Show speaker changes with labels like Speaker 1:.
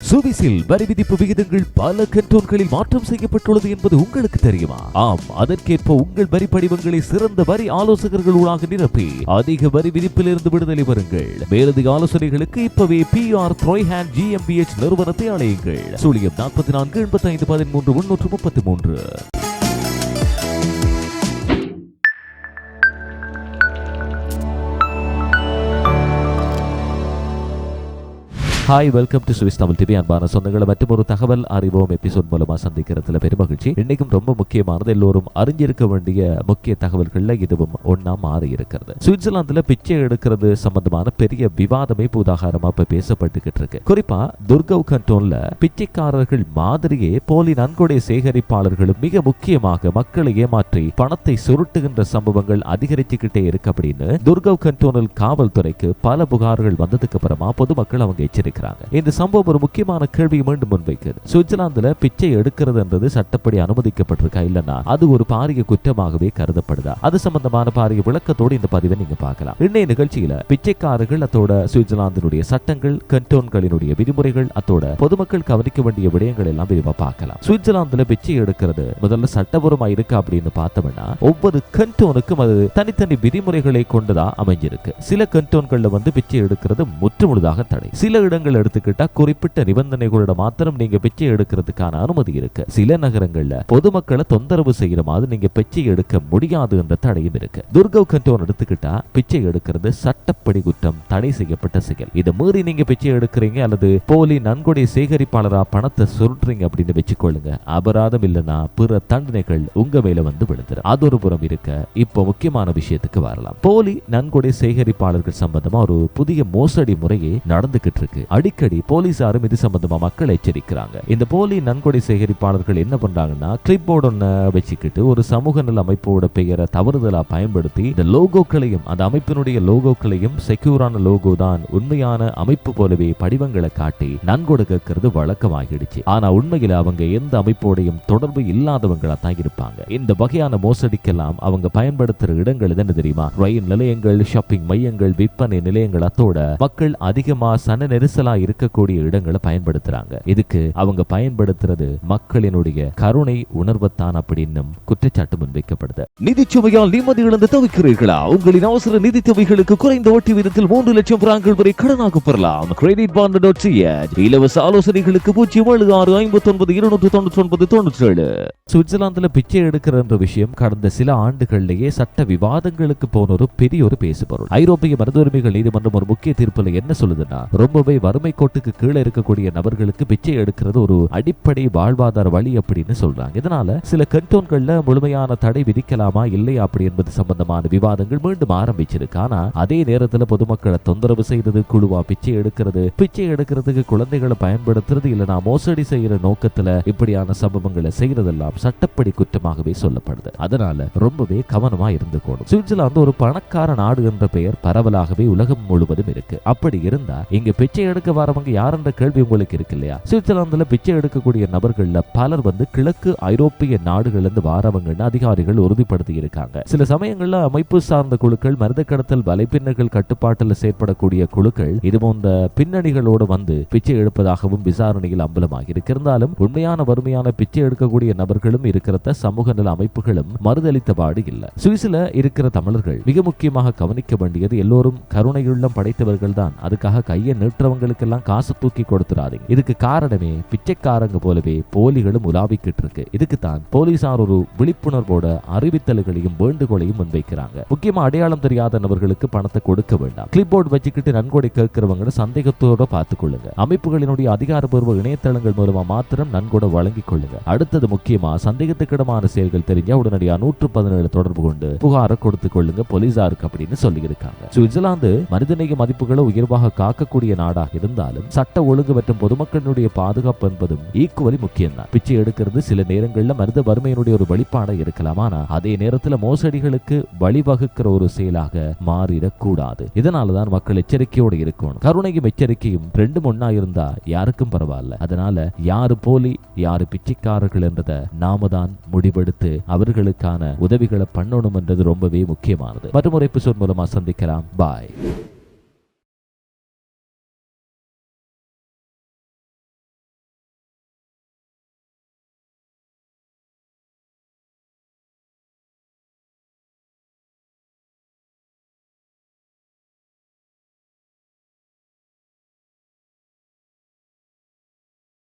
Speaker 1: சுவிஸில் வரி விதிப்பு விகிதங்கள் பல கண்டோன்களில் மாற்றம் செய்யப்பட்டுள்ளது என்பது உங்களுக்கு தெரியுமா? ஆம், அதற்கேற்ப உங்கள் வரி படிவங்களை சிறந்த வரி ஆலோசகர்கள் ஊடாக நிரப்பி அதிக வரி விதிப்பிலிருந்து விடுதலை பெறுங்கள். மேலதிக ஆலோசனைகளுக்கு இப்பவே PR த்ரோய்ஹேண்ட் GmbH நிறுவனத்தை அழையுங்கள். 44 85 13 333. Hi, welcome to Swiss Tamil TV. அன்பான சொந்தங்களை மற்றும் ஒரு தகவல் அறிவோம் எபிசோட் மூலமா சந்திக்கிறதுல பெருமகிழ்ச்சி. இன்னைக்கும் ரொம்ப முக்கியமானது, எல்லோரும் அறிஞ்சிருக்க வேண்டிய முக்கிய தகவல்கள்ல இதுவும் ஒன்னா மாறி இருக்கிறது. சுவிட்சர்லாந்துல பிச்சை எடுக்கிறது சம்பந்தமான பெரிய விவாதமே உதாரணமா இப்ப பேசப்பட்டுக்கிட்டு இருக்கு. குறிப்பா துர்கவ் கண்டோன்ல பிச்சைக்காரர்கள் மாதிரியே போலி நன்கொடை சேகரிப்பாளர்களும் மிக முக்கியமாக மக்களை ஏமாற்றி பணத்தை சுருட்டுகின்ற சம்பவங்கள் அதிகரிச்சுக்கிட்டே இருக்கு அப்படின்னு துர்கவ் கண்டோனல் காவல்துறைக்கு பல புகார்கள் வந்ததுக்கு அப்புறமா பொதுமக்கள் அவங்க எச்சரிக்கை. இந்த சம்பவம் ஒரு முக்கியமான கேள்வியை மீண்டும் முன்வைக்கிறது. சுவிட்சர்லாந்துல பிச்சை எடுக்கிறது என்றது சட்டப்படி அனுமதிக்கப்பட்டிருக்கா இல்லைன்னா அது ஒரு பாரிய குற்றமாகவே கருதப்படுதா? அது சம்பந்தமான பாரிய விளக்கத்தோடு இந்த பதிவை நீங்க பார்க்கலாம். இன்றைய நிகழ்ச்சியில பிச்சைக்காரர்கள், அதோட சுவிட்சர்லாந்தினுடைய சட்டங்கள், கண்டோன்களினுடைய விதிமுறைகள், அதோட பொதுமக்கள் கவனிக்க வேண்டிய விடயங்கள் எல்லாம் விரிவா பார்க்கலாம். சுவிட்சர்லாந்துல பிச்சை எடுக்கிறது முதல்ல சட்டபூர்வமா இருக்கு அப்படின்னு பார்த்தோம்னா ஒவ்வொரு கண்டோனுக்கும் அது தனித்தனி விதிமுறைகளை கொண்டுதான் அமைஞ்சிருக்கு. சில கண்டோன்கள்ல பிச்சை எடுக்கிறது முற்றுமுழுதாக தடை. சில இடங்கள் எடுத்துக்கிட்டா குறிப்பிட்ட நிபந்தனைகளோட மாத்திரம் நீங்க பிச்சை எடுக்கிறதுக்கான அனுமதி இருக்கு. சில நகரங்கள்ல பொதுமக்களை தொந்தரவு செய்யற மாதிரி நீங்க பிச்சை எடுக்க முடியாது என்ற தடையும் இருக்கு. துர்கவ் கண்டோன் எடுத்துக்கிட்டா பிச்சை எடுக்கிறது சட்டப்படி குற்றம், தடை செய்யப்பட்ட செயல். இதை மீறி நீங்க பிச்சை எடுக்கிறீங்க அல்லது போலி நன்கொடை சேகரிப்பாளரா பணத்தை சுருட்டுறீங்க அப்படின்னு வச்சுக்கொள்ளுங்க, அபராதம் இல்லைன்னா பிற தண்டனைகள் உங்க மேல விழுந்துரு. அது ஒரு புறம் இருக்க, இப்போ முக்கியமான விஷயத்துக்கு வரலாம். போலி நன்கொடை சேகரிப்பாளர்கள் சம்பந்தமா ஒரு புதிய மோசடி முறையே நடந்துகிட்டு இருக்கு. அடிக்கடி போலீசாரும் இது சம்பந்தமா மக்கள் எச்சரிக்கிறாங்க. இந்த போலி நன்கொடை சேகரிப்பாளர்கள் என்ன பண்றாங்கன்னா, கிளிப் போர்டு ஒன்ன வச்சுக்கிட்டு ஒரு சமூக நல அமைப்போட பெயரை தவறுதலா பயன்படுத்தி இந்த லோகோக்களையும், அந்த அமைப்பினுடைய லோகோக்களையும் செக்யூரான லோகோ தான் உண்மையான அமைப்பு போலவே படிவங்களை காட்டி நன்கொடை கேட்கறது வழக்கமாகிடுச்சு. ஆனா உண்மையில அவங்க எந்த அமைப்போடையும் தொடர்பு இல்லாதவங்களா தான் இருப்பாங்க. இந்த வகையான மோசடிக்கெல்லாம் அவங்க பயன்படுத்துற இடங்கள் என்ன தெரியுமா? ரயில் நிலையங்கள், ஷாப்பிங் மையங்கள், விற்பனை நிலையங்கள், அத்தோட மக்கள் அதிகமா சன நெரிசலா இருக்கக்கூடிய இடங்களை பயன்படுத்துறாங்க. இதுக்கு அவங்க பயன்படுத்துறது மக்களினுடைய கருணை உணர்வத்தான் அப்படின்னு குற்றச்சாட்டு முன்வைக்கப்படுது. நிதி சுமையால் நிம்மதி இழந்து தவிக்கிறீர்களா? உங்களின் அவசர நிதி தேவைகளுக்கு குறைந்த வட்டி விதத்தில் 3 லட்சம் பிராங்குகள் வரை கடனாக பெறலாம். கிரெடிட் பாண்ட்.ch. இலவச ஆலோசனைகளுக்கு 076592997. சுவிட்சர்லாந்துல பிச்சை எடுக்கிற விஷயம் கடந்த சில ஆண்டுகளிலேயே சட்ட விவாதங்களுக்கு போன ஒரு பெரிய ஒரு பேசுபொருள். ஐரோப்பிய மனித உரிமைகள் நீதிமன்றம் ஒரு முக்கிய தீர்ப்புல என்ன சொல்லுதுன்னா, ரொம்பவே வறுமை கோட்டுக்கு கீழே இருக்கக்கூடிய நபர்களுக்கு பிச்சை எடுக்கிறது ஒரு அடிப்படை வாழ்வாதார வழி அப்படின்னு சொல்றாங்க. இதனால சில கண்டோன்கள்ல முழுமையான தடை விதிக்கலாமா இல்லையா அப்படி என்பது சம்பந்தமான விவாதங்கள் மீண்டும் ஆரம்பிச்சிருக்கு. ஆனா அதே நேரத்துல பொதுமக்களை தொந்தரவு செய்யறது, குழுவா பிச்சை எடுக்கிறதுக்கு குழந்தைகளை பயன்படுத்துறது, இல்லனா மோசடி செய்யற நோக்கத்துல இப்படியான சம்பவங்களை செய்யறதெல்லாம் சட்டப்படி குற்றமாகவே சொல்லப்படுது. அதனால ரொம்பவே கவனமா இருந்துக்கணும். சுவிட்சர்லாந்து ஒரு பணக்கார நாடு என்ற பெயர் பரவலாகவே உலகம் முழுவதும் இருக்கு. அப்படி இருந்தா இங்க பிச்சை எடுக்க வரவங்க யாருன்ற கேள்வி உங்களுக்கு இருக்கு இல்லையா? சுவிட்சர்லாந்துல பிச்சை எடுக்கக்கூடிய நபர்கள்ல பலர் கிழக்கு ஐரோப்பிய நாடுகளிலிருந்து வாரவங்கன்னு அதிகாரிகள் உறுதிப்படுத்தி இருக்காங்க. சில சமயங்கள்ல அமைப்பு சார்ந்த குழுக்கள், மனித கடத்தல் வலைப்பின்னர்கள் கட்டுப்பாட்டில் செயற்படக்கூடிய குழுக்கள் இது போன்ற பின்னணிகளோடு பிச்சை எடுப்பதாகவும் விசாரணையில் அம்பலமாகி இருந்தாலும் உண்மையான வறுமையான பிச்சை எடுக்கக்கூடிய நபர்களும் இருக்கிறத சமூக நல அமைப்புகளும் மறுதளித்தபாடு இல்ல. சுவிஸ்ல இருக்கிற தமிழர்கள் மிக முக்கியமாக கவனிக்க வேண்டியது, எல்லோரும் கருணையுள்ளம் படைத்தவர்கள் தான். அதுக்காக கையை நீட்டுறவங்களுக்கெல்லாம் காசு தூக்கி கொடுத்துறாதீங்க. இதுக்கு காரணமே பிச்சைக்காரங்க போலவே போலிகளும் உலாவிக்கிட்டு இருக்கு. இதுக்கு தான் போலீசார் ஒரு விழிப்புணர்வோட அறிவித்தல்களையும் வேண்டுகோளையும் முன்வைக்கிறாங்க. முக்கியமா அடையாளம் தெரியாத நபர்களுக்கு பணத்தை கொடுக்க வேண்டாம். கிளிப் போர்டு வச்சுக்கிட்டு நன்கொடை கேட்கிறவங்க சந்தேகத்தோட பார்த்துக்கொள்ளுங்க. அமைப்புகளினுடைய அதிகாரப்பூர்வ இணையதளங்கள் மூலமா மாத்திரம் நன்கொடை வழங்கிக் கொள்ளுங்க. அடுத்தது முக்கியமா சந்தேகத்துக்கிடமான செயல்கள் தெரிஞ்சா உடனடியா 117 தொடர்பு கொண்டு புகாரை கொடுத்துக் கொள்ளுங்க போலீசாருக்கு அப்படின்னு சொல்லி இருக்காங்க. சுவிட்சர்லாந்து மனிதநேய மதிப்புகளை உயர்வாக காக்கக்கூடிய நாடாக இருந்தாலும் சட்ட ஒழுங்கு மற்றும் பொதுமக்களுடைய பாதுகாப்பு என்பதும் ஈக்குவலி முக்கியம் தான். பிச்சை எடுக்கிறது சில நேரங்கள்ல மனித வறுமையினுடைய ஒரு வெளிப்பாடா இருக்கலாம். ஆனா அதே நேரத்துல மோசடிகளுக்கு வழிவகுக்கிற ஒரு செயலாக மாறிடக்கூடாது. இதனாலதான் மக்கள் எச்சரிக்கையோடு இருக்கணும். கருணையும் எச்சரிக்கையும் ரெண்டும் ஒன்னா இருந்தா யாருக்கும் பரவாயில்ல. அதனால யாரு போலி யாரு பிச்சைக்காரர்கள் என்றதை நாம தான் முடிவெடுத்து அவர்களுக்கான உதவிகளை பண்ணணும் என்றது ரொம்பவே முக்கியமானது. மற்றொரு எபிசோட் மூலமா சந்திக்கலாம். பாய்.